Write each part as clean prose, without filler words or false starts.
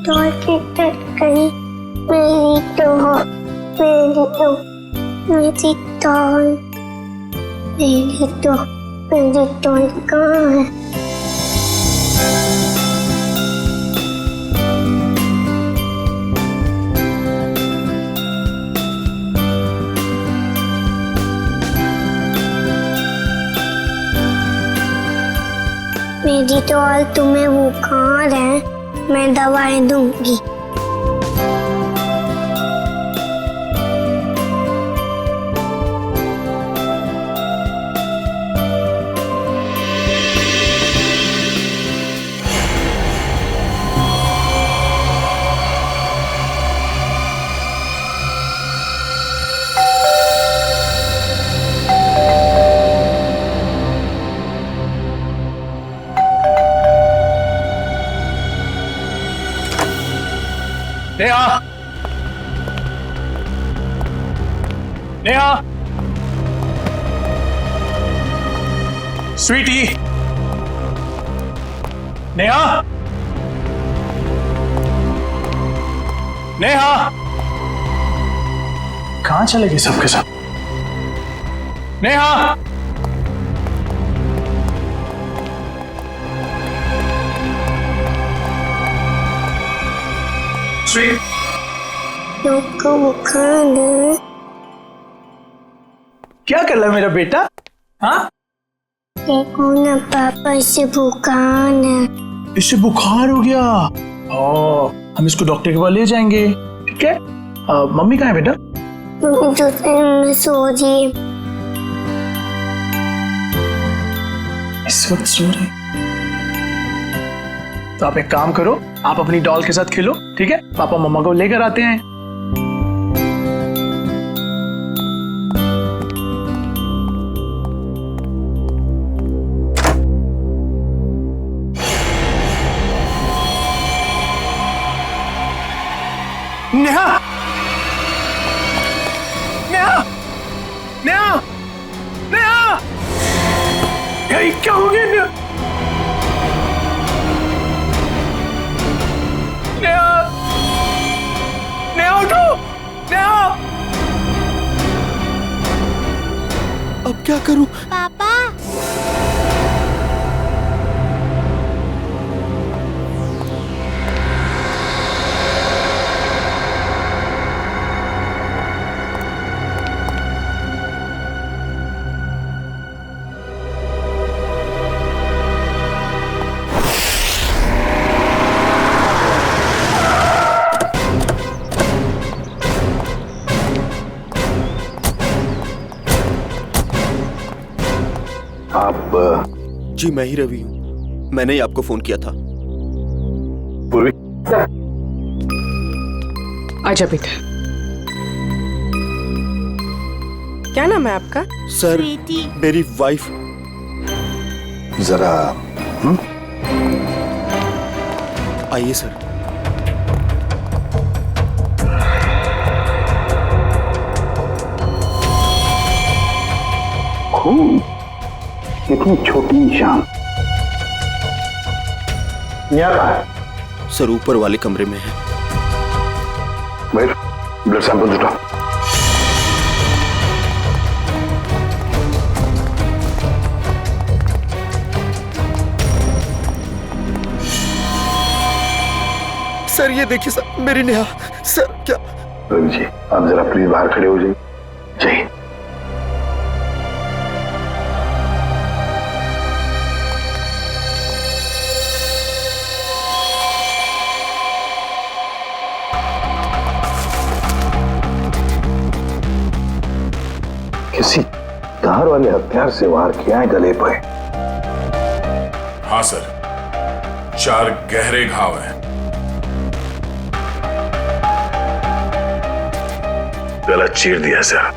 Doll टूट गई। मेरी डॉल, मेरी डॉल, मेरी डॉल, मेरी डॉल, मेरी डॉल कहाँ है? मेरी डॉल, तुम्हें बुखार है, मैं दवाई दूंगी। नेहा, नेहा, स्वीटी, नेहा, नेहा, कहां चले गए सबके सब? नेहा, लोगों बुखार है। क्या कर रहा है मेरा बेटा? हाँ, देखो ना पापा, इसे बुखार है। इससे बुखार हो गया। ओ, हम इसको डॉक्टर के पास ले जाएंगे, ठीक है? मम्मी कहाँ है बेटा? में सो रही है। इस वक्त सो रही? तो आप एक काम करो, आप अपनी डॉल के साथ खेलो, ठीक है? पापा मम्मा को लेकर आते हैं। नेहा, नेहा, नेहा, नेहा, ये क्या हो गया नेहा? नेहा, नेहा उठो, नेहा। अब क्या करूं? पापा, आप? जी मैं ही रवि हूँ, मैंने ही आपको फोन किया था। पूर्वी, आजा बेटा। क्या नाम है आपका? सर, मेरी वाइफ। जरा आइए सर। खून, इतनी छोटी निशान। यहाँ कहाँ है? सर ऊपर वाले कमरे में है। मयूर, ब्लड सैंपल उठा। सर ये देखिए सर, मेरी नेहा। सर क्या? रवि जी, आप जरा प्लीज बाहर खड़े हो जाइए। चाहिए। किसी धार वाले हथियार से वार किया है गले पे। हाँ सर, 4 गहरे घाव हैं। गला चीर दिया सर।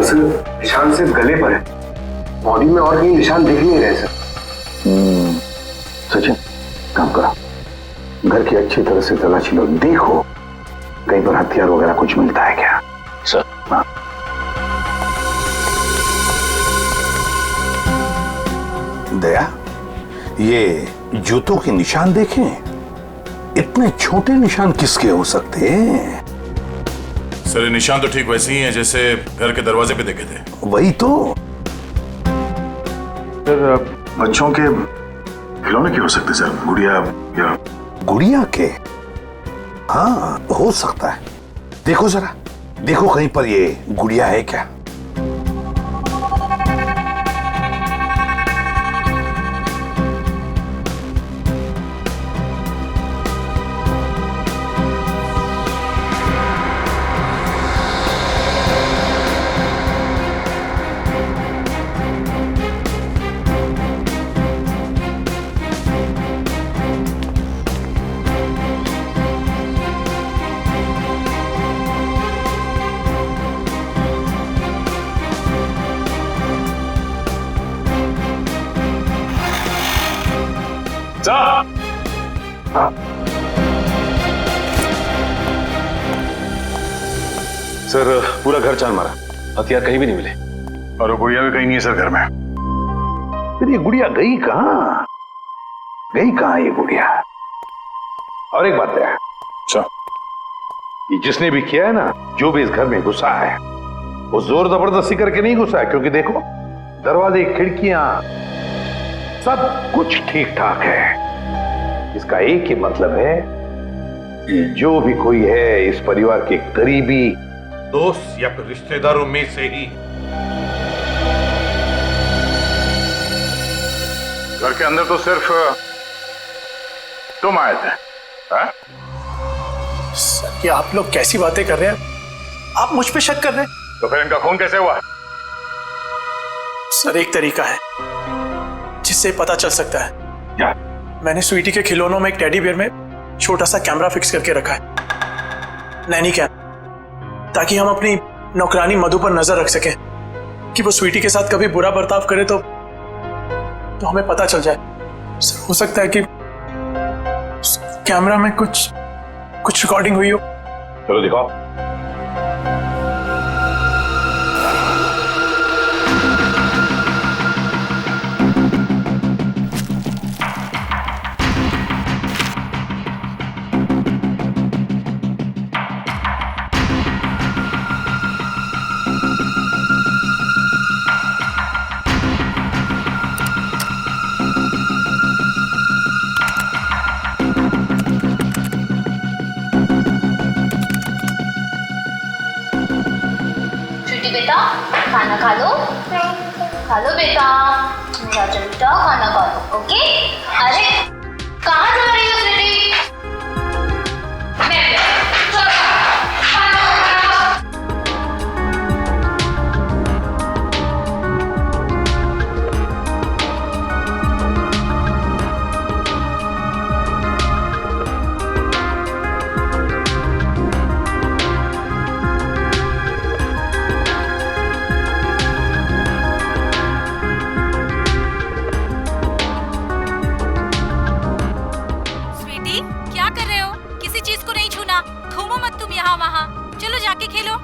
सर निशान सिर्फ गले पर है, बॉडी में और कहीं निशान दिख नहीं रहे सर। सचिन, काम करो, घर की अच्छी तरह से तलाशी लो, देखो कहीं पर हथियार वगैरह कुछ मिलता है क्या? सर। हाँ। दया, ये जूतों के निशान देखें, इतने छोटे निशान किसके हो सकते हैं? सर ये निशान तो ठीक वैसे ही है जैसे घर के दरवाजे पे देखे थे। वही तो। सर बच्चों के खिलौने क्यों हो सकते सर, गुड़िया या गुड़िया के? हाँ हो सकता है। देखो जरा, देखो कहीं पर ये गुड़िया है क्या? सर पूरा घर छान मारा, हथियार कहीं भी नहीं मिले। और वो गुड़िया भी कहीं नहीं है सर घर में। फिर ये गुड़िया गई कहाँ? गई कहाँ ये गुड़िया? और एक बात है, अच्छा ये जिसने भी किया है ना, जो भी इस घर में घुसा है, वो जोर जबरदस्ती करके नहीं घुसा है, क्योंकि देखो दरवाजे, खिड़कियां, सब कुछ ठीक ठाक है। इसका एक ही मतलब है कि जो भी कोई है इस परिवार के करीबी दोस्त या फिर रिश्तेदारों में से ही। घर के अंदर तो सिर्फ तुम आए थे। हाँ? सर ये आप लोग कैसी बातें कर रहे हैं? आप मुझ पे शक कर रहे हैं? तो फिर इनका खून कैसे हुआ? सर एक तरीका है जिससे पता चल सकता है। क्या? मैंने स्वीटी के खिलौनों में एक टेडी बियर में छोटा सा कैमरा फिक्स करके रखा है, नैनी कैम, ताकि हम अपनी नौकरानी मधु पर नजर रख सकें कि वो स्वीटी के साथ कभी बुरा बर्ताव करे तो हमें पता चल जाए। सर हो सकता है कि कैमरा में कुछ रिकॉर्डिंग हुई हो। चलो दिखाओ। बेटा खाना खा लो बेटा, मेरा बेटा खाना खा लो। ओके? अरे कहाँ जा रही हो स्वीटी? चलो खाना खाओ। चलो जाके खेलो।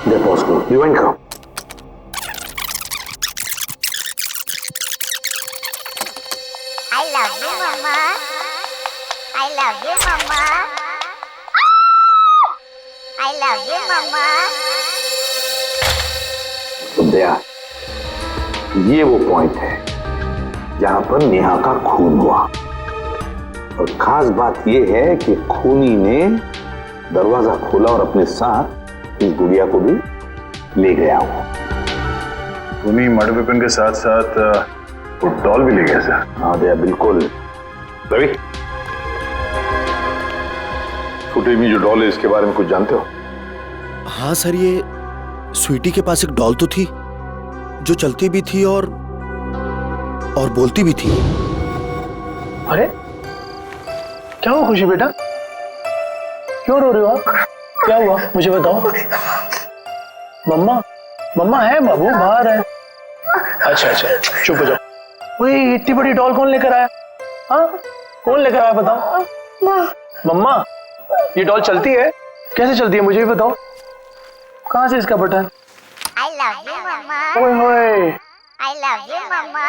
देखो उसको रिवाइंड करो। I love you, Mama. I love you, Mama. I love you, Mama. तो दया, ये वो पॉइंट है जहां पर नेहा का खून हुआ, और खास बात ये है कि खूनी ने दरवाजा खोला और अपने साथ इस गुड़िया को भी ले गया। खूनी मर्डर वेपन के साथ साथ वो डॉल भी ले गया सर। हाँ दया बिल्कुल। रवि, फुटेज में जो डॉल है इसके बारे में कुछ जानते हो? हाँ सर, ये स्वीटी के पास एक डॉल तो थी जो चलती भी थी और बोलती भी थी। अरे क्या हुआ खुशी बेटा, क्यों रो रहे हो आप? क्या हुआ मुझे बताओ। मम्मा है बाबू, बाहर है, अच्छा अच्छा, चुप हो जाओ। वही इतनी बड़ी डॉल कौन लेकर आया? हाँ, कौन लेकर आया बताओ? मम्मा, ये डॉल चलती है? कैसे चलती है मुझे भी बताओ। कहाँ से इसका button? I love you, Mama. ओए होए, I love you, Mama.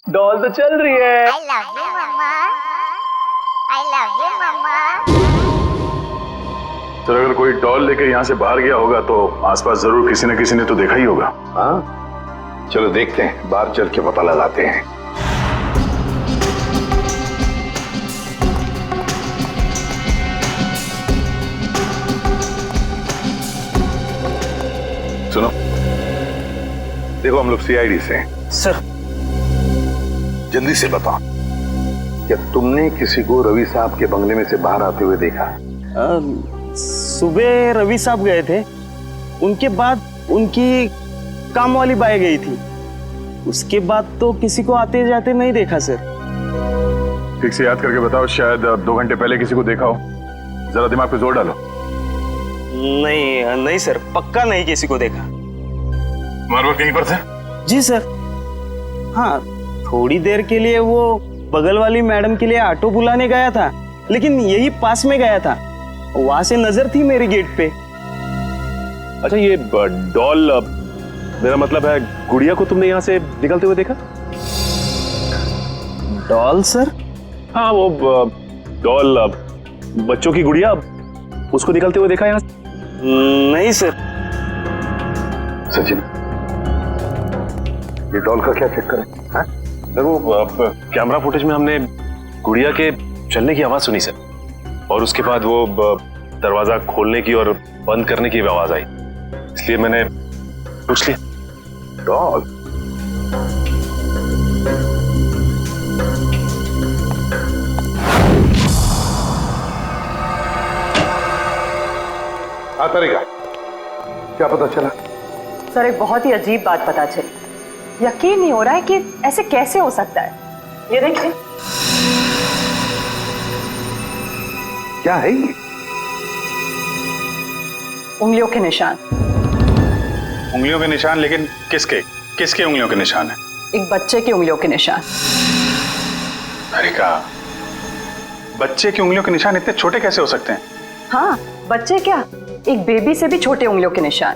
Doll तो चल रही है। I love you, Mama. I love you, Mama. Sir अगर कोई डॉल लेकर यहाँ से बाहर गया होगा तो आसपास जरूर किसी न किसी ने तो देखा ही होगा। हाँ, चलो देखते हैं, बाहर चल के पता लगाते हैं। सुनो, देखो हम लोग सीआईडी से हैं। सर, जल्दी से बताओ, क्या तुमने किसी को रवि साहब के बंगले में से बाहर आते हुए देखा? सुबह रवि साहब गए थे, उनके बाद उनकी काम वाली बाई गई थी, उसके बाद तो किसी को आते जाते नहीं देखा सर। ठीक से याद करके बताओ, शायद 2 घंटे पहले किसी को देखा हो। जरा दिमाग पे जोर डालो। नहीं नहीं सर, पक्का नहीं किसी को देखा। तुम्हारे वक्त कहीं पर थे? जी सर, हाँ थोड़ी देर के लिए वो बगल वाली मैडम के लिए ऑटो बुलाने गया था, लेकिन यही पास में गया था, वहां से नजर थी मेरी गेट पे। अच्छा, ये डॉल, मेरा मतलब है गुड़िया को तुमने यहाँ से निकलते हुए देखा? Doll sir? हाँ, वो डॉल, बच्चों की गुड़िया, उसको निकलते हुए देखा यहाँ से? नहीं सर। सचिन, ये डॉल का क्या चक्कर है? हाँ? सर वो कैमरा फुटेज में हमने गुड़िया के चलने की आवाज सुनी सर, और उसके बाद वो दरवाजा खोलने की और बंद करने की आवाज आई, इसलिए मैंने पूछ लिया। डॉल? तरीका क्या पता चला? सर एक बहुत ही अजीब बात पता चली। यकीन नहीं हो रहा है कि ऐसे कैसे हो सकता है। ये देखिए। क्या है ये? उंगलियों के निशान। उंगलियों के निशान? लेकिन किसके किसके उंगलियों के निशान है? एक बच्चे की उंगलियों के निशान। तरीका, बच्चे की उंगलियों के निशान इतने छोटे कैसे हो सकते हैं? हाँ, बच्चे क्या, एक बेबी से भी छोटे उंगलियों के निशान।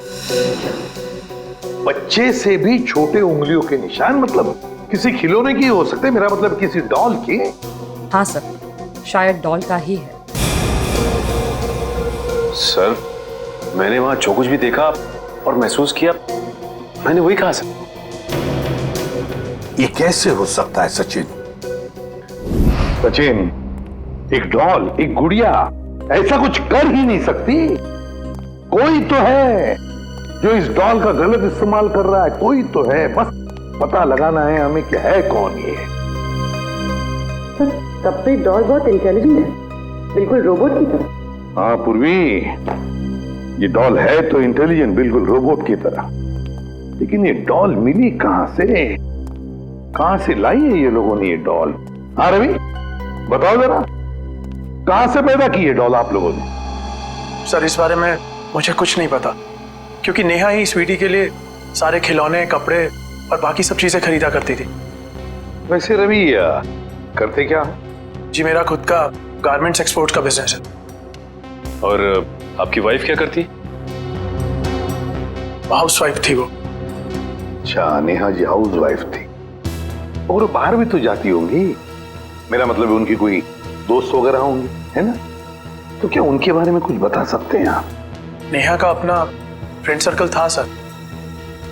बच्चे से भी छोटे उंगलियों के निशान? मतलब किसी खिलौने की हो सकते हैं, मेरा मतलब किसी डॉल की? हाँ सर, शायद डॉल का ही है। सर, मैंने वहां जो कुछ भी देखा और महसूस किया, मैंने वही कहा सर। ये कैसे हो सकता है सचिन? सचिन, एक डॉल, एक गुड़िया ऐसा कुछ कर ही नहीं सकती। कोई तो है जो इस डॉल का गलत इस्तेमाल कर रहा है, कोई तो है, बस पता लगाना है हमें कि है कौन ये। सर, तब तो डॉल बहुत इंटेलिजेंट है, बिल्कुल रोबोट की तरह। हाँ पूर्वी, ये डॉल है तो इंटेलिजेंट, बिल्कुल रोबोट की तरह। लेकिन ये डॉल मिली कहां से? कहां से लाई है ये लोगों ने ये डॉल? हाँ रवि, बताओ जरा, कहां से पैदा की है डॉल आप लोगों ने? सर इस बारे में मुझे कुछ नहीं पता, क्योंकि नेहा ही स्वीटी के लिए सारे खिलौने, कपड़े और बाकी सब चीजें खरीदा करती थी। वैसे रवि करते क्या? जी मेरा खुद का गारमेंट्स एक्सपोर्ट का बिजनेस है। और आपकी वाइफ क्या करती? हाउस वाइफ थी वो। अच्छा, नेहा जी हाउस वाइफ थी, और बाहर भी तो जाती होंगी, मेरा मतलब उनकी कोई दोस्त वगैरह होंगी, है ना? तो क्या उनके बारे में कुछ बता सकते हैं आप? नेहा का अपना फ्रेंड सर्कल था सर,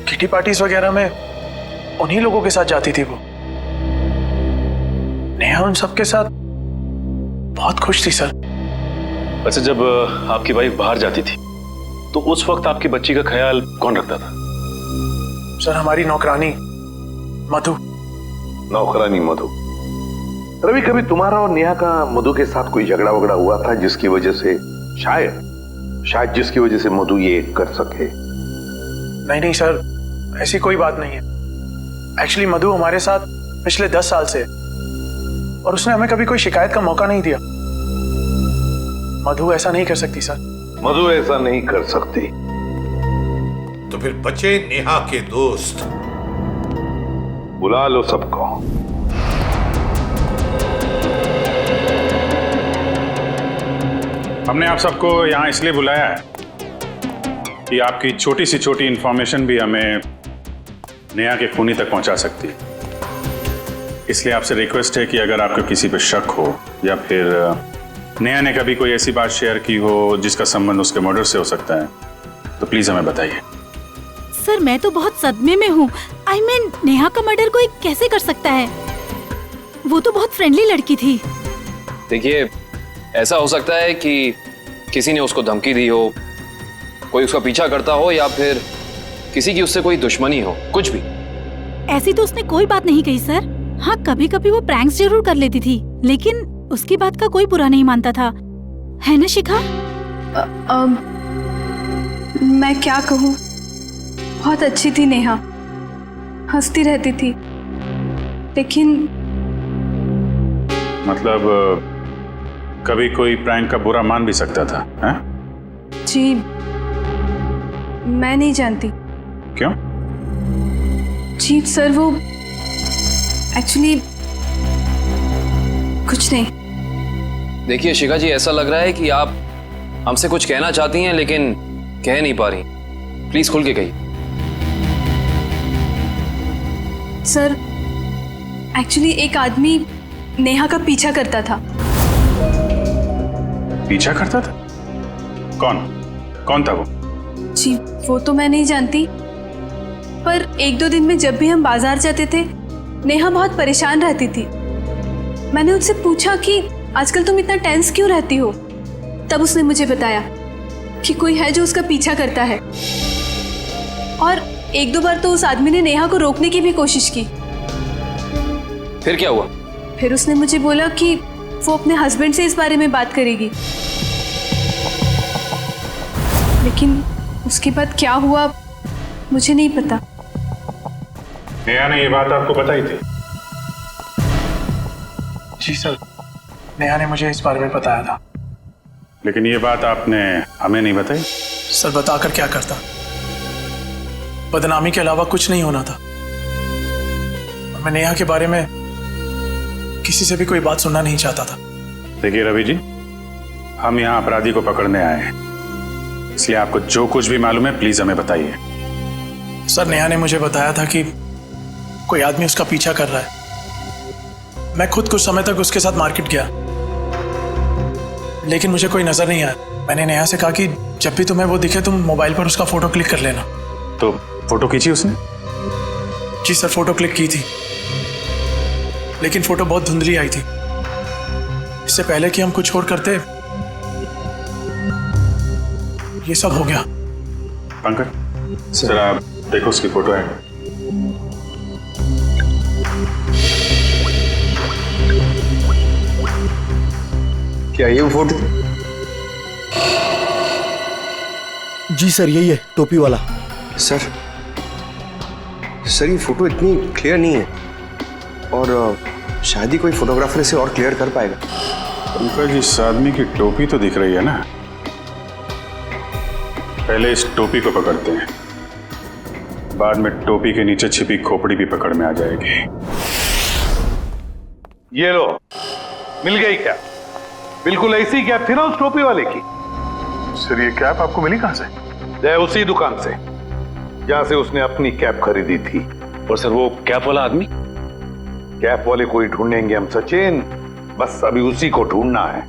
किटी पार्टीज वगैरह में उन्हीं लोगों के साथ जाती थी वो। नेहा उन सबके साथ बहुत खुश थी सर। अच्छा, जब आपकी वाइफ बाहर जाती थी तो उस वक्त आपकी बच्ची का ख्याल कौन रखता था? सर हमारी नौकरानी मधु। नौकरानी मधु? रवि, कभी तुम्हारा और नेहा का मधु के साथ कोई झगड़ा वगड़ा हुआ था जिसकी वजह से शायद जिसकी वजह से मधु ये कर सके? नहीं सर, ऐसी कोई बात नहीं है। एक्चुअली मधु हमारे साथ पिछले 10 साल से, और उसने हमें कभी कोई शिकायत का मौका नहीं दिया। मधु ऐसा नहीं कर सकती सर। मधु ऐसा नहीं कर सकती? तो फिर बचे नेहा के दोस्त। बुला लो सबको। हमने आप सबको यहाँ इसलिए बुलाया है कि आपकी छोटी से छोटी इंफॉर्मेशन भी हमें नेहा के खूनी तक पहुंचा सकती है। इसलिए आपसे रिक्वेस्ट है कि अगर आपको किसी पे शक हो या फिर नेहा ने कभी कोई ऐसी बात शेयर की हो जिसका संबंध उसके मर्डर से हो सकता है, तो प्लीज हमें बताइए। सर मैं तो बहुत सदमे में हूँ। आई मीन नेहा का मर्डर कोई कैसे कर सकता है? वो तो बहुत फ्रेंडली लड़की थी। देखिए, ऐसा हो सकता है कि किसी ने उसको धमकी दी हो, कोई उसका पीछा करता हो, या फिर किसी की उससे कोई दुश्मनी हो, कुछ भी। ऐसी तो उसने कोई बात नहीं कही सर। हाँ, कभी कभी वो प्रैंक्स जरूर कर लेती थी, लेकिन उसकी बात का कोई बुरा नहीं मानता था, है ना शिखा? मैं क्या कहूँ, बहुत अच्छी थी नेहा, हंसती रहती थी, लेकिन मतलब कभी कोई प्रैंक का बुरा मान भी सकता था, हैं? जी मैं नहीं जानती। क्यों? जी सर, वो एक्चुअली कुछ नहीं। देखिए शिखा जी, ऐसा लग रहा है कि आप हमसे कुछ कहना चाहती हैं लेकिन कह नहीं पा रही। प्लीज खुल के कहिए। सर एक्चुअली एक आदमी नेहा का पीछा करता था। पीछा करता था? कौन था वो? जी वो तो मैं नहीं जानती, पर एक दो दिन में जब भी हम बाजार जाते थे नेहा बहुत परेशान रहती थी। मैंने उससे पूछा कि आजकल तुम इतना टेंस क्यों रहती हो? तब उसने मुझे बताया कि कोई है जो उसका पीछा करता है, और एक दो बार तो उस आदमी ने नेहा को रोकने की भी कोशिश की। फिर क्या हुआ? फिर उसने मुझे बोला कि वो अपने हस्बैंड से इस बारे में बात करेगी, लेकिन उसके बाद क्या हुआ मुझे नहीं पता। नेहा ने ये बात आपको बताई थी? जी सर, नेहा ने मुझे इस बारे में बताया था। लेकिन ये बात आपने हमें नहीं बताई? सर बताकर क्या करता, बदनामी के अलावा कुछ नहीं होना था। और मैं नेहा के बारे में किसी से भी कोई बात सुनना नहीं चाहता था। देखिए रवि जी, हम यहाँ अपराधी को पकड़ने आए हैं, इसलिए आपको जो कुछ भी मालूम है प्लीज हमें बताइए। सर नेहा ने मुझे बताया था कि कोई आदमी उसका पीछा कर रहा है। मैं खुद कुछ समय तक उसके साथ मार्केट गया, लेकिन मुझे कोई नजर नहीं आया। मैंने नेहा से कहा कि जब भी तुम्हें वो दिखे तुम मोबाइल पर उसका फोटो क्लिक कर लेना। तो फोटो खींची उसने? जी सर, फोटो क्लिक की थी, लेकिन फोटो बहुत धुंधली आई थी। इससे पहले कि हम कुछ और करते ये सब हो गया। पंकज सर, आप देखो उसकी फोटो है। क्या ये वो फोटो थी? जी सर, यही है, टोपी वाला। सर ये फोटो इतनी क्लियर नहीं है, और शायद ही कोई फोटोग्राफर इसे और क्लियर कर पाएगा। पंकज, इस आदमी की टोपी तो दिख रही है ना? पहले इस टोपी को पकड़ते हैं, बाद में टोपी के नीचे छिपी खोपड़ी भी पकड़ में आ जाएगी। ये लो, मिल गई कैप। बिल्कुल ऐसी कैप थी ना उस टोपी वाले की। सर ये कैप आपको मिली कहां से? उसी दुकान से जहां से उसने अपनी कैप खरीदी थी। और सर वो कैप वाला आदमी? कैप वाले को ही ढूंढेंगे हम सचिन, बस अभी उसी को ढूंढना है।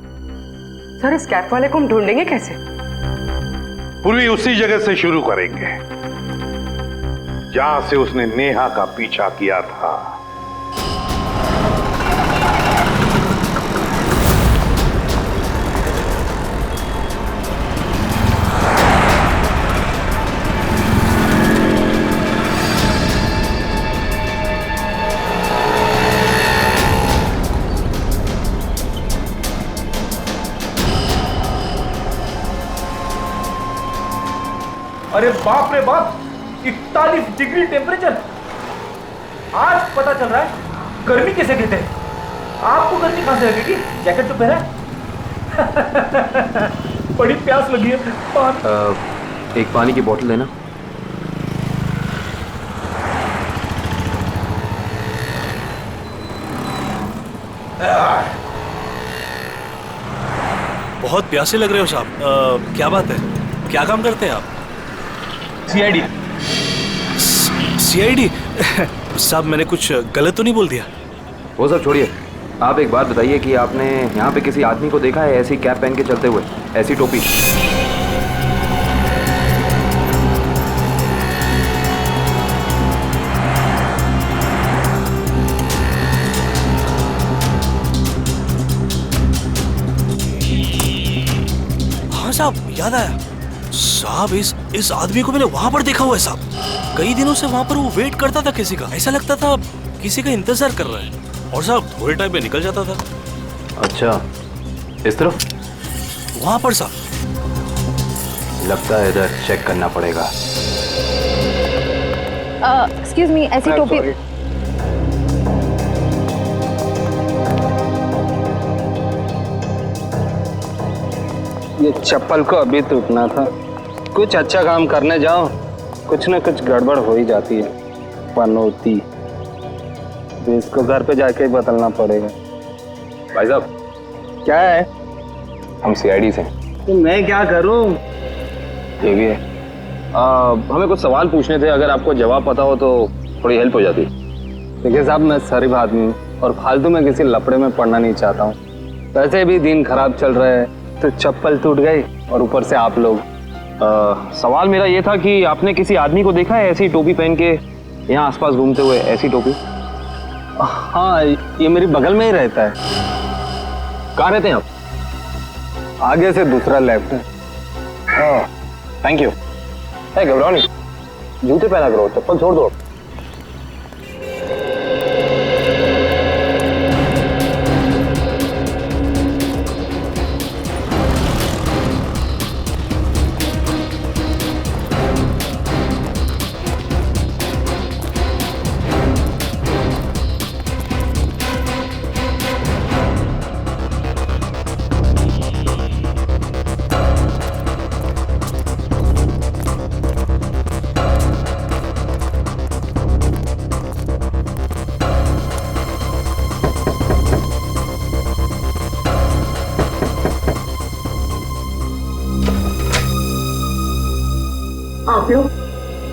सर इस कैप वाले को हम ढूंढेंगे कैसे? पूरी उसी जगह से शुरू करेंगे जहां से उसने नेहा का पीछा किया था। अरे बाप रे बाप, 41 डिग्री टेम्परेचर। आज पता चल रहा है गर्मी कैसे कहते हैं। आपको गर्मी कहां से लगेगी? जैकेट तो पहना है। बड़ी प्यास लगी है। एक पानी की बोतल देना। बहुत प्यासे लग रहे हो साहब। क्या बात है, क्या काम करते हैं आप? सीआईडी। सीआईडी? साहब मैंने कुछ गलत तो नहीं बोल दिया? वो सब छोड़िए, आप एक बात बताइए कि आपने यहाँ पे किसी आदमी को देखा है ऐसी कैप पहन के चलते हुए, ऐसी टोपी? हाँ साहब, याद आया साहब, इस आदमी को मैंने वहां पर देखा हुआ है साहब। कई दिनों से वहां पर वो वेट करता था किसी का, ऐसा लगता था किसी का इंतजार कर रहा है, और साहब थोड़े टाइम में निकल जाता था। अच्छा, इस तरफ? वहां पर साहब। लगता है इधर चेक करना पड़ेगा। एक्सक्यूज मी, ऐसी टोपी। ये चप्पल को अभी टूटना था। कुछ अच्छा काम करने जाओ, कुछ ना कुछ गड़बड़ हो ही जाती है। पनौती, तो इसको घर पे जाके ही बदलना पड़ेगा। भाई साहब, क्या है? हम सीआईडी से। तो मैं क्या करूं? ये भी है। हमें कुछ सवाल पूछने थे, अगर आपको जवाब पता हो तो थोड़ी हेल्प हो जाती। देखिए साहब, मैं शरीफ आदमी हूँ और फालतू में किसी लफड़े में पड़ना नहीं चाहता हूँ। वैसे भी दिन खराब चल रहा है, तो चप्पल टूट गई और ऊपर से आप लोग। सवाल मेरा ये था कि आपने किसी आदमी को देखा है ऐसी टोपी पहन के यहाँ आसपास घूमते हुए, ऐसी टोपी? हाँ, ये मेरी बगल में ही रहता है। कहाँ रहते हैं आप? आगे से दूसरा लेफ्ट है। Thank you. घबराओ नहीं, जूते पहना करो, चप्पल छोड़ दो। आप लोग?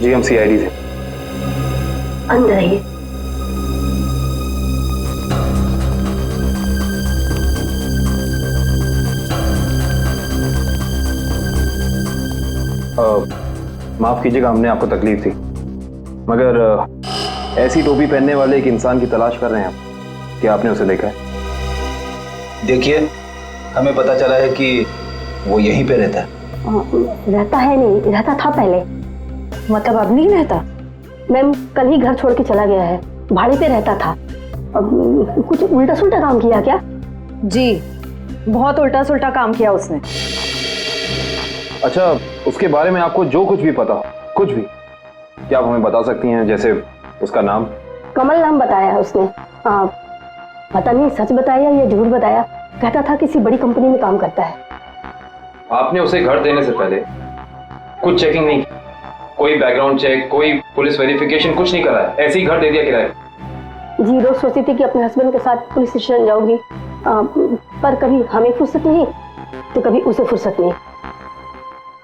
जी, हम सीआईडी से। अंदर आइए। माफ कीजिएगा, हमने आपको तकलीफ दी, मगर ऐसी टोपी पहनने वाले एक इंसान की तलाश कर रहे हैं आप। क्या आपने उसे देखा है? देखिए, हमें पता चला है कि वो यहीं पे रहता है। रहता है नहीं, रहता था पहले। मतलब अब नहीं रहता? मैम, कल ही घर छोड़ के चला गया है, भाड़े पे रहता था। अब कुछ उल्टा सुल्टा काम किया क्या? जी, बहुत उल्टा सुल्टा काम किया उसने। अच्छा, उसके बारे में आपको जो कुछ भी पता हो, कुछ भी, क्या आप हमें बता सकती हैं? जैसे उसका नाम? कमल नाम बताया है उसने। पता नहीं सच बताया या झूठ बताया। कहता था किसी बड़ी कंपनी में काम करता है। आपने उसे घर देने से पहले कुछ चेकिंग नहीं की? कोई बैकग्राउंड चेक, कोई पुलिस वेरिफिकेशन, कुछ नहीं करा है? ऐसे ही घर दे दिया किराए? जी, रोज सोचती थी कि अपने हस्बैंड के साथ पुलिस स्टेशन जाऊंगी, पर कभी हमें फुर्सत नहीं तो कभी उसे फुर्सत नहीं।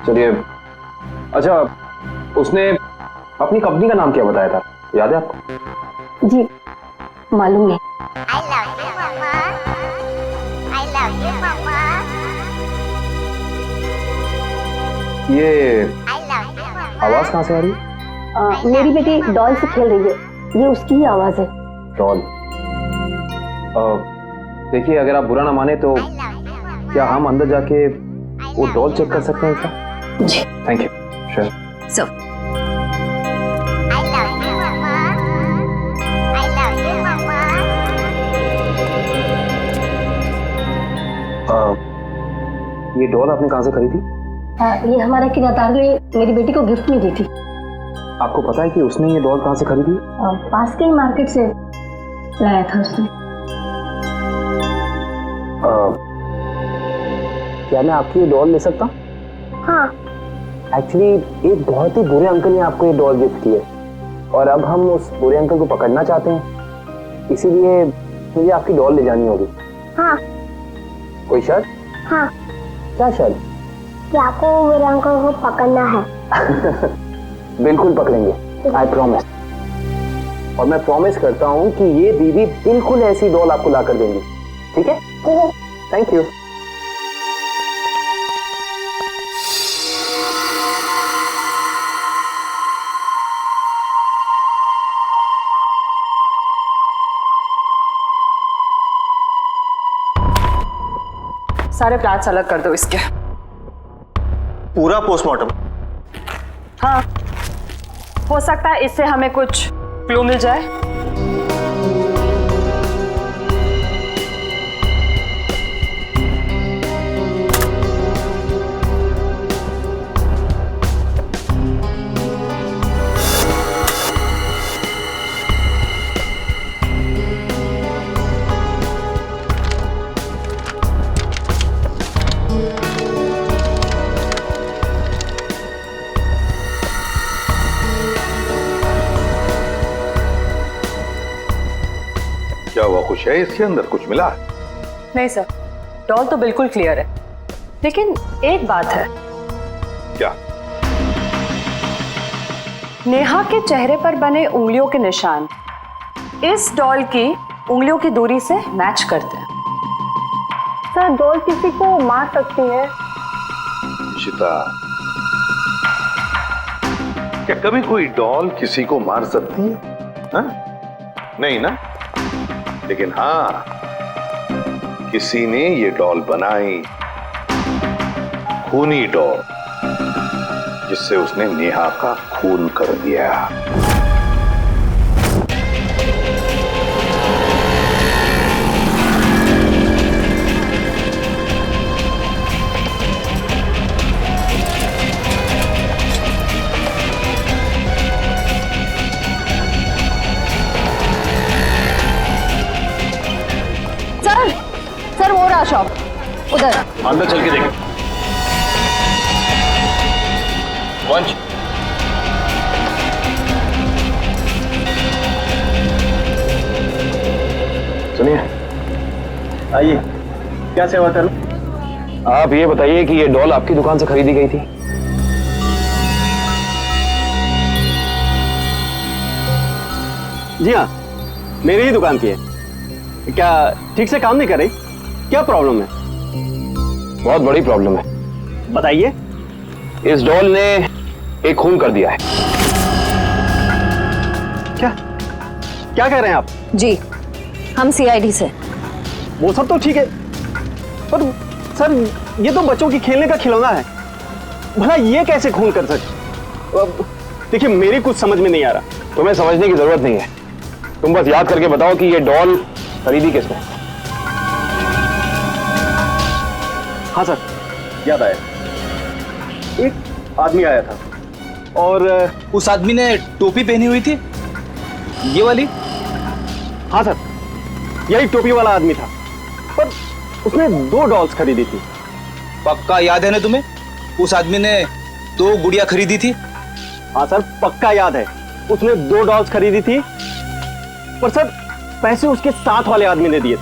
चलिए, अच्छा, उसने अपनी कंपनी का नाम क्या बताया था, याद है आपको? जी, मालूम नहीं। ये आवाज कहाँ से आ रही है? मेरी बेटी डॉल से खेल रही है, ये उसकी ही आवाज है। डॉल? देखिए, अगर आप बुरा ना माने तो क्या हम अंदर जाके वो डॉल चेक कर सकते हैं क्या? जी। Thank you. श्योर। सर, ये डॉल आपने कहाँ से खरीदी? ये हमारा किराएदार ने मेरी बेटी को गिफ्ट में दी थी। आपको पता है कि उसने ये डॉल कहाँ से खरीदी? पास के ही मार्केट से लाया था उसने। क्या मैं आपकी ये डॉल ले सकता हूँ? हाँ। एक्चुअली एक बहुत ही बुरे अंकल ने आपको ये डॉल गिफ्ट की है और अब हम उस बुरे अंकल को पकड़ना चाहते हैं, इसीलिए मुझे आपकी डॉल ले जानी होगी। हाँ। कोई शर्त? हाँ। क्या शर्त? कि आपको मेरे अंकल को पकड़ना है। बिल्कुल पकड़ेंगे, आई प्रॉमिस। और मैं प्रॉमिस करता हूँ कि ये दीदी बिल्कुल ऐसी डॉल आपको ला कर देंगी, ठीक है? Thank you. सारे प्लाट्स अलग कर दो इसके। पूरा पोस्टमार्टम? हाँ, हो सकता है इससे हमें कुछ क्लू मिल जाए। क्या हुआ, कुछ है इसके अंदर, कुछ मिला? नहीं सर, डॉल तो बिल्कुल क्लियर है, लेकिन एक बात है। क्या? नेहा के चेहरे पर बने उंगलियों के निशान इस डॉल की उंगलियों की दूरी से मैच करते हैं। सर, डॉल किसी को मार सकती है? इशिता, क्या कभी कोई डॉल किसी को मार सकती है? हा? नहीं ना? लेकिन हाँ, किसी ने ये डॉल बनाई, खूनी डॉल, जिससे उसने नेहा का खून कर दिया। सर वो रहा शॉप उधर। अंदर चल के देखें। वंश, सुनिए, आइए, क्या सेवा करूं? आप ये बताइए कि ये डॉल आपकी दुकान से खरीदी गई थी? जी हाँ, मेरी ही दुकान की है। क्या ठीक से काम नहीं कर रही? क्या प्रॉब्लम है? बहुत बड़ी प्रॉब्लम है। बताइए। इस डॉल ने एक खून कर दिया है। क्या कह रहे हैं आप? जी, हम सीआईडी से। वो सब तो ठीक है, पर सर ये तो बच्चों की खेलने का खिलौना है, भला ये कैसे खून कर सकते? देखिए, मेरी कुछ समझ में नहीं आ रहा। तुम्हें समझने की जरूरत नहीं है, तुम बस याद करके बताओ कि ये डॉल खरीदी किसने? हाँ सर, याद आया। एक आदमी आया था और उस आदमी ने टोपी पहनी हुई थी, ये वाली? हाँ सर, यही टोपी वाला आदमी था, पर उसने 2 डॉल्स खरीदी थी। पक्का याद है ना तुम्हें? उस आदमी ने 2 गुड़िया खरीदी थी? हाँ सर, पक्का याद है, उसने 2 डॉल्स खरीदी थी, पर सर पैसे उसके साथ वाले आदमी ने दिए।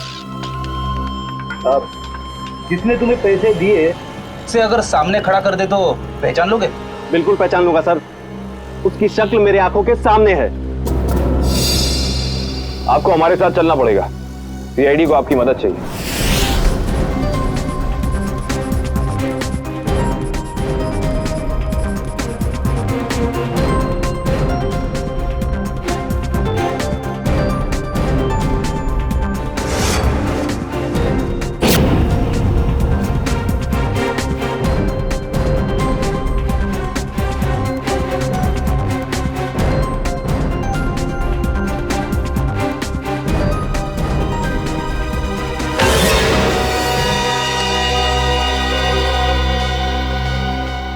जिसने तुम्हें पैसे दिए से अगर सामने खड़ा कर दे तो पहचान लोगे? बिल्कुल पहचान लूंगा सर, उसकी शक्ल मेरे आंखों के सामने है। आपको हमारे साथ चलना पड़ेगा, सीआईडी को आपकी मदद चाहिए।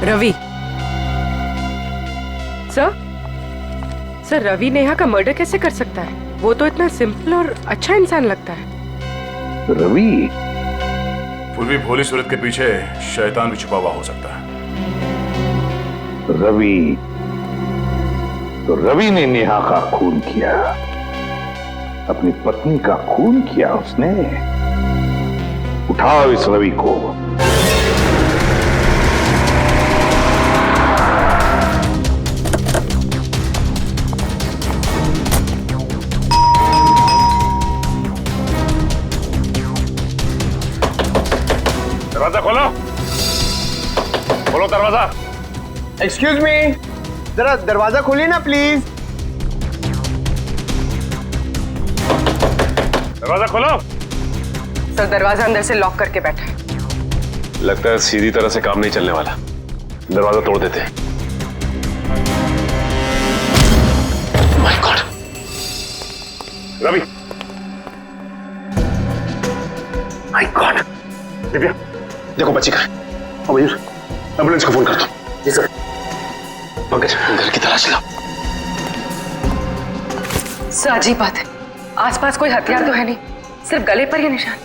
रवि सर, रवि नेहा का मर्डर कैसे कर सकता है? वो तो इतना सिंपल और अच्छा इंसान लगता है। रवि? पूर्वी भोली सूरत के पीछे शैतान भी छुपा हुआ हो सकता है। रवि? तो रवि ने नेहा का खून किया, अपनी पत्नी का खून किया उसने। उठाओ इस रवि को। खोलो, खोलो दरवाजा। एक्सक्यूज मी, जरा दरवाजा खोलिए ना प्लीज। दरवाजा खोलो। सर दरवाजा अंदर से लॉक करके बैठा है। लगता है सीधी तरह से काम नहीं चलने वाला, दरवाजा तोड़ देते हैं। My god, Ravi, my god, Divya देखो बच्ची कहाँ है। मयूर, एम्बुलेंस को फोन कर दो। जी सर। पंकज, घर की तलाश लो। सर अजीब बात है, आसपास कोई हथियार तो है नहीं, सिर्फ गले पर ही निशान।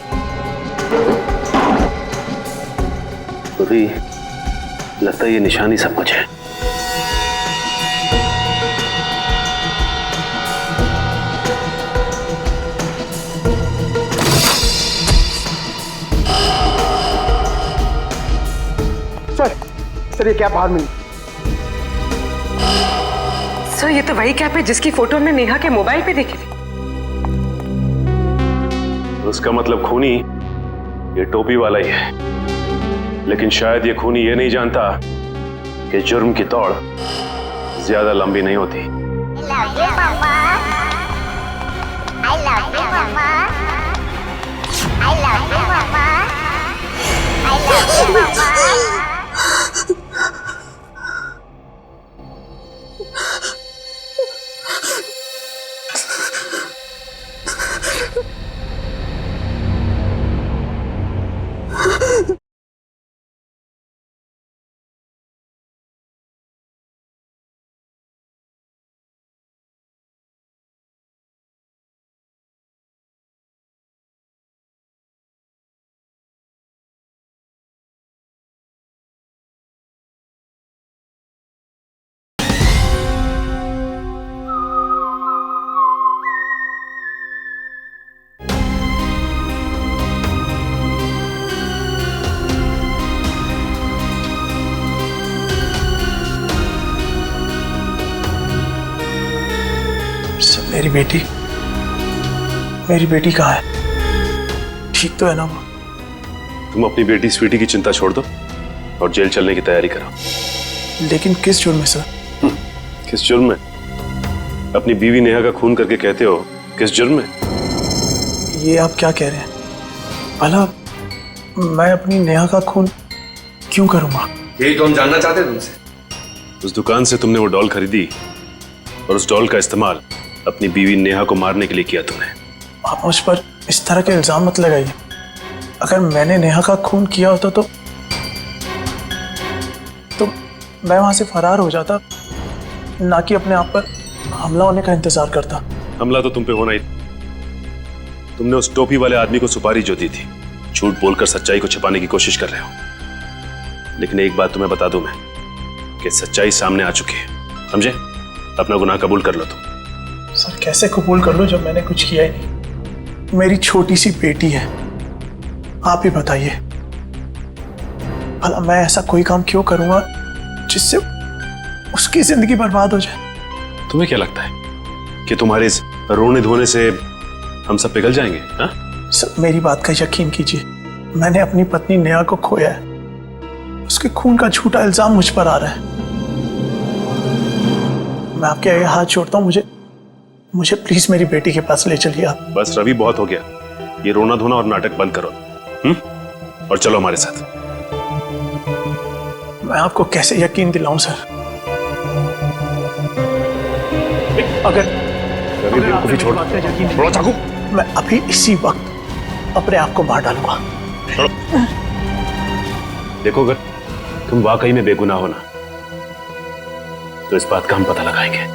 अभी लगता है ये निशान ही सब कुछ है। सर ये कैप बाहर मिली। सर ये तो वही कैप है जिसकी फोटो हमने नेहा के मोबाइल पे देखी थी। उसका मतलब खूनी ये टोपी वाला ही है, लेकिन शायद ये खूनी ये नहीं जानता कि जुर्म की दौड़ ज्यादा लंबी नहीं होती। love you, Mama. I love you, Mama. I love you, Mama. I love you, Mama. मेरी बेटी कहाँ है? ठीक तो है ना वो? तुम अपनी बेटी स्वीटी की चिंता छोड़ दो और जेल चलने की तैयारी करो। लेकिन किस जुर्म में सर? किस जुर्म में? अपनी बीवी नेहा का खून करके कहते हो किस जुर्म में? ये आप क्या कह रहे हैं? भला मैं अपनी नेहा का खून क्यों करूंगा? यही तो हम जानना चाहते थे तुमसे। उस दुकान से तुमने वो डॉल खरीदी और उस डॉल का इस्तेमाल अपनी बीवी नेहा को मारने के लिए किया तुमने। आप मुझ पर इस तरह के इल्जाम मत लगाइए। अगर मैंने नेहा का खून किया होता तो मैं वहां से फरार हो जाता, ना कि अपने आप पर हमला होने का इंतजार करता। हमला तो तुम पे होना ही था। तुमने उस टोपी वाले आदमी को सुपारी जो दी थी, झूठ बोलकर सच्चाई को छिपाने की कोशिश कर रहे हो। लेकिन एक बात तुम्हें बता दूं मैं कि सच्चाई सामने आ चुकी है, समझे? अपना गुनाह कबूल कर लो तुम। सर कैसे कबूल कर लो जब मैंने कुछ किया ही नहीं? मेरी छोटी सी बेटी है, आप ही बताइए। भला मैं ऐसा कोई काम क्यों करूंगा जिससे उसकी जिंदगी बर्बाद हो जाए? तुम्हें क्या लगता है कि तुम्हारे इस रोने धोने से हम सब पिघल जाएंगे? हाँ? सर मेरी बात का यकीन कीजिए, मैंने अपनी पत्नी नेहा को खोया है। उसके खून का झूठा इल्जाम मुझ पर आ रहा है। मैं आपके आगे हाथ जोड़ता हूँ, मुझे प्लीज मेरी बेटी के पास ले चलिए आप। बस रवि, बहुत हो गया। ये रोना धोना और नाटक बंद करो और चलो हमारे साथ। मैं आपको कैसे यकीन दिलाऊं सर? अगर भी छोड़ थोड़ा चाकू, मैं अभी इसी वक्त अपने आप को मार डालूंगा। देखो अगर तुम वाकई में बेगुनाह हो ना, तो इस बात का हम पता लगाएंगे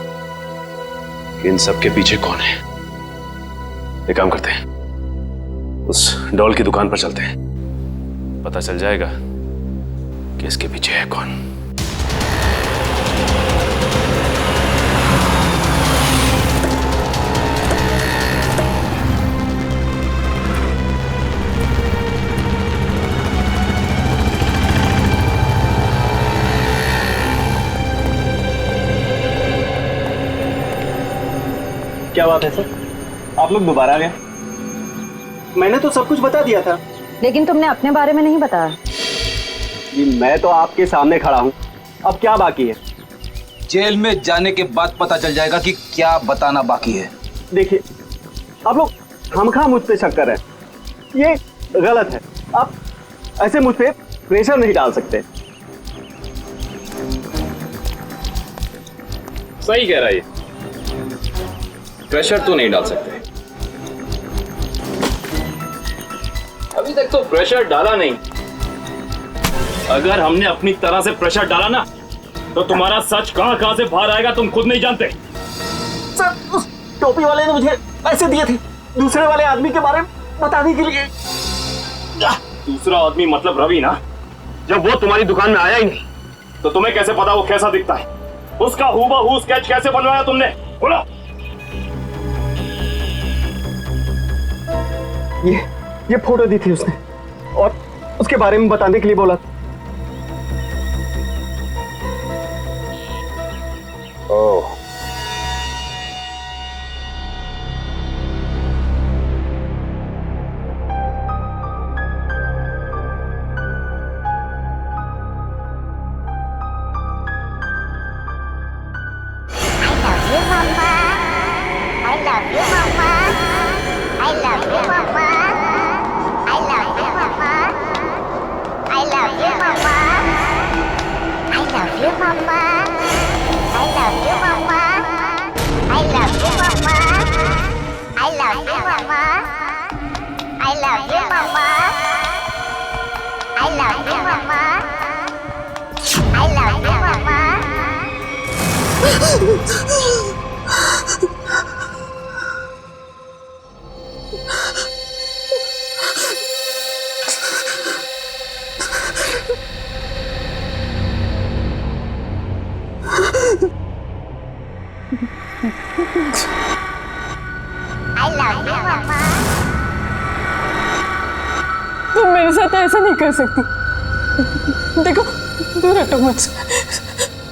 कि इन सब के पीछे कौन है। एक काम करते हैं, उस डॉल की दुकान पर चलते हैं, पता चल जाएगा कि इसके पीछे है कौन। क्या बात है सर, आप लोग दोबारा आ गए? मैंने तो सब कुछ बता दिया था। लेकिन तुमने अपने बारे में नहीं बताया। मैं तो आपके सामने खड़ा हूँ, अब क्या बाकी है? जेल में जाने के बाद पता चल जाएगा कि क्या बताना बाकी है। देखिए, आप लोग खामखा मुझ पे शक कर रहे हैं, ये गलत है। आप ऐसे मुझ पे प्रेशर नहीं डाल सकते। सही कह रहा है, प्रेशर तो नहीं डाल सकते। अभी तक तो प्रेशर डाला नहीं। अगर हमने अपनी तरह से प्रेशर डाला ना, तो तुम्हारा सच कहां कहां से बाहर आएगा तुम खुद नहीं जानते। सर, उस टोपी वाले ने मुझे पैसे दिए थे दूसरे वाले आदमी के बारे में बताने के लिए। दूसरा आदमी मतलब रवि ना? जब वो तुम्हारी दुकान में आया ही नहीं, तो तुम्हें कैसे पता वो कैसा दिखता है? उसका हूबहू स्केच कैसे बनवाया तुमने? बोलो। ये फोटो दी थी उसने और उसके बारे में बताने के लिए बोला। ओह, तुम मेरे साथ ऐसा नहीं कर सकती। देखो, दूर हटो मुझसे,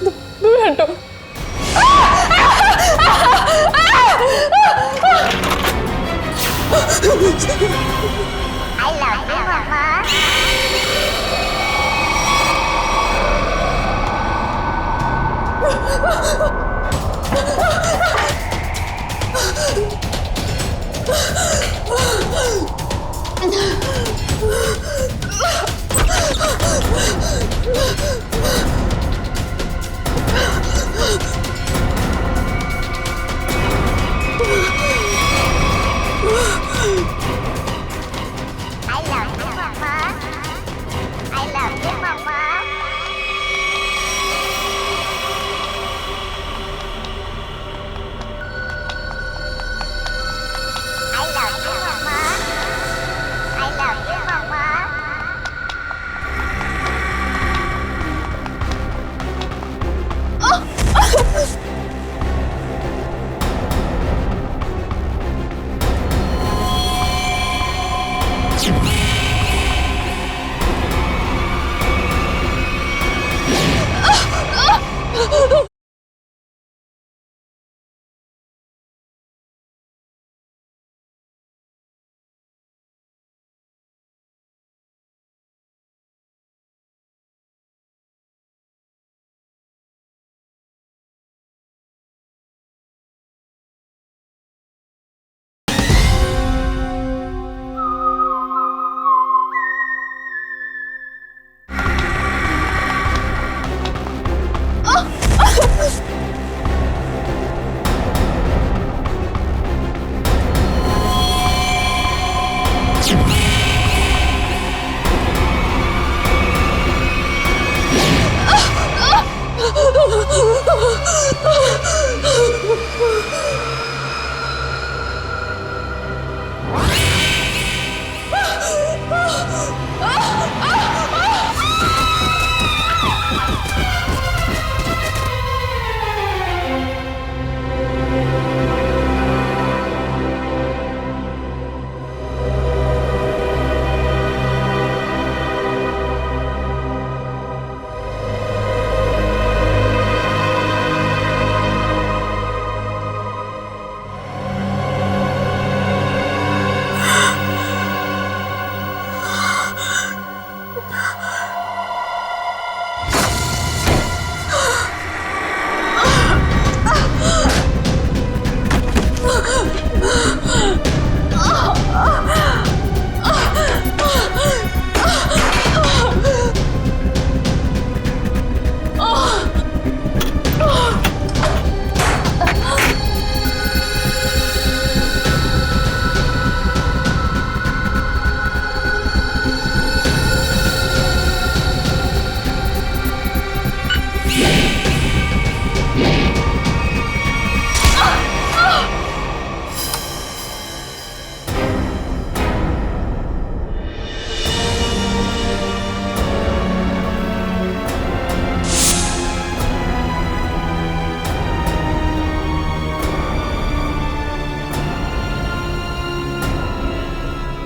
दूर हटो।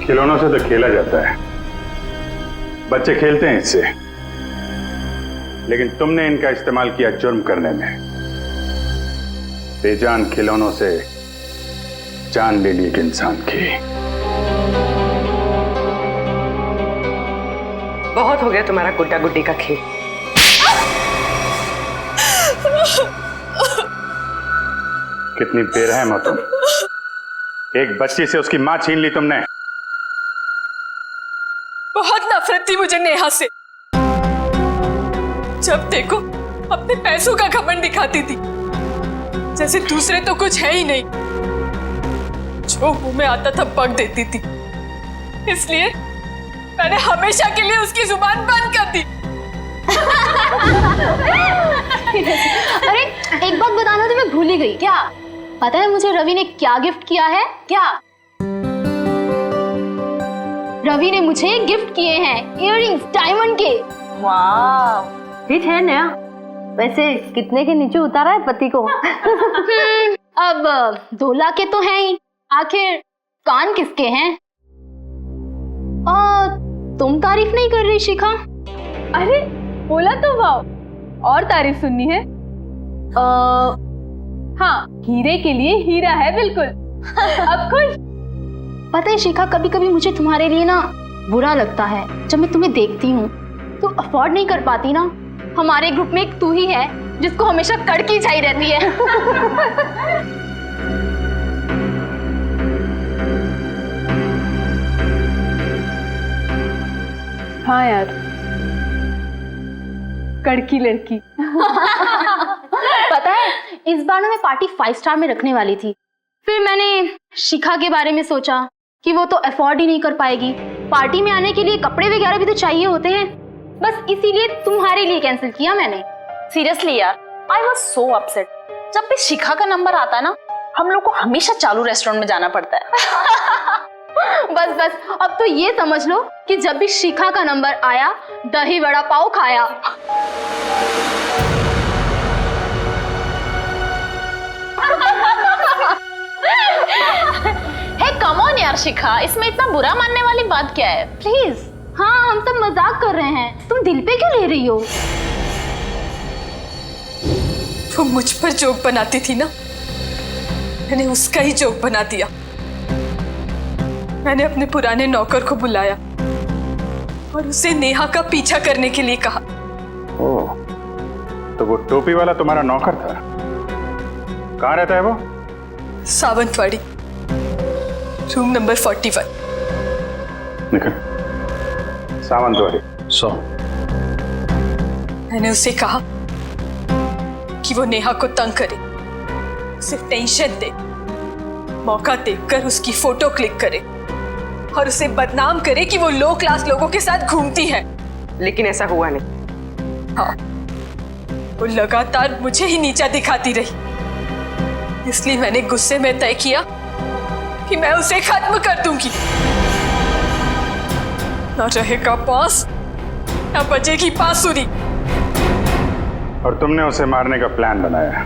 खिलौनों से तो खेला जाता है, बच्चे खेलते हैं इससे, लेकिन तुमने इनका इस्तेमाल किया जुर्म करने में। बेजान खिलौनों से जान ले ली एक इंसान की। बहुत हो गया तुम्हारा गुड्डा गुड्डी का खेल। कितनी बेरहम हो तुम। एक बच्ची से उसकी मां छीन ली तुमने। बहुत नफरत थी मुझे नेहा से। जब देखो अपने पैसों का घमंड दिखाती थी, जैसे दूसरे तो कुछ है ही नहीं। जो मुंह में आता था बक देती थी, इसलिए मैंने हमेशा के लिए उसकी जुबान बंद कर दी। अरे एक बात बताना तो मैं भूल ही गई। क्या पता है मुझे रवि ने क्या गिफ्ट किया है? क्या रवि ने मुझे गिफ्ट किए हैं इयररिंग्स डायमंड के। वाह, ठीक है नया। वैसे कितने के नीचे उतारा है पति को? अब 2 लाख के तो हैं ही, आखिर कान किसके हैं? तुम तारीफ नहीं कर रही शिखा? अरे बोला तो वाओ, और तारीफ सुननी है? हाँ, हीरे के लिए हीरा है बिल्कुल। अब खुश? पता है शिखा, कभी कभी मुझे तुम्हारे लिए ना बुरा लगता है। जब मैं तुम्हें देखती हूँ, तुम अफोर्ड नहीं कर पाती ना। हमारे ग्रुप में एक तू ही है जिसको हमेशा कड़की चाहिए रहती है। हाँ यार, कड़की लड़की। पता है इस बार ना मैं पार्टी 5 स्टार में रखने वाली थी। फिर मैंने शिखा के बारे में सोचा कि वो तो अफोर्ड ही नहीं कर पाएगी। पार्टी में आने के लिए कपड़े वगैरह भी तो चाहिए होते हैं। बस इसीलिए तुम्हारे लिए कैंसिल किया मैंने। सीरियसली यार, आई वॉज सो अपसेट। जब भी शिखा का नंबर आता है ना, हम लोग को हमेशा चालू रेस्टोरेंट में जाना पड़ता है। बस बस, अब तो ये समझ लो कि जब भी शिखा का नंबर आया, दही वड़ा पाव खाया। हे कम ऑन यार शिखा, इसमें इतना बुरा मानने वाली बात क्या है? प्लीज। हाँ, हम सब मजाक कर रहे हैं, तुम दिल पे क्यों ले रही हो? वो मुझ पर जोक बनाती थी ना, मैंने उसका ही जोक बना दिया। मैंने अपने पुराने नौकर को बुलाया और उसे नेहा का पीछा करने के लिए कहा। ओह, तो वो टोपी वाला तुम्हारा नौकर था? कहाँ रहता है वो? Sawantwadi, room number 41। निकल। सावंतवाड़ी 100। मैंने उसे कहा कि वो नेहा को तंग करे, उसे टेंशन दे, मौका देखकर उसकी फोटो क्लिक करे और उसे बदनाम करे कि वो लो क्लास लोगों के साथ घूमती है। लेकिन ऐसा हुआ नहीं। हाँ, वो लगातार मुझे ही नीचा दिखाती रही। इसलिए मैंने गुस्से में तय किया कि मैं उसे खत्म कर दूंगी। न रहेगा बांस, न बजेगी बांसुरी। और तुमने उसे मारने का प्लान बनाया?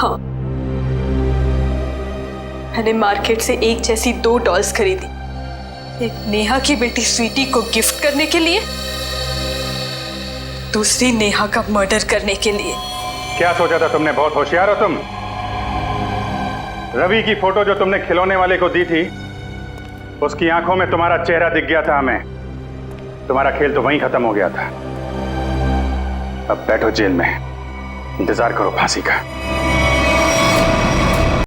हाँ, मैंने मार्केट से एक जैसी 2 डॉल्स खरीदी, एक नेहा की बेटी स्वीटी को गिफ्ट करने के लिए, दूसरी नेहा का मर्डर करने के लिए। क्या सोचा था तुमने? बहुत होशियार हो तुम। रवि की फोटो जो तुमने खिलौने वाले को दी थी, उसकी आंखों में तुम्हारा चेहरा दिख गया था हमें। तुम्हारा खेल तो वहीं खत्म हो गया था। अब बैठो जेल में, इंतजार करो फांसी का।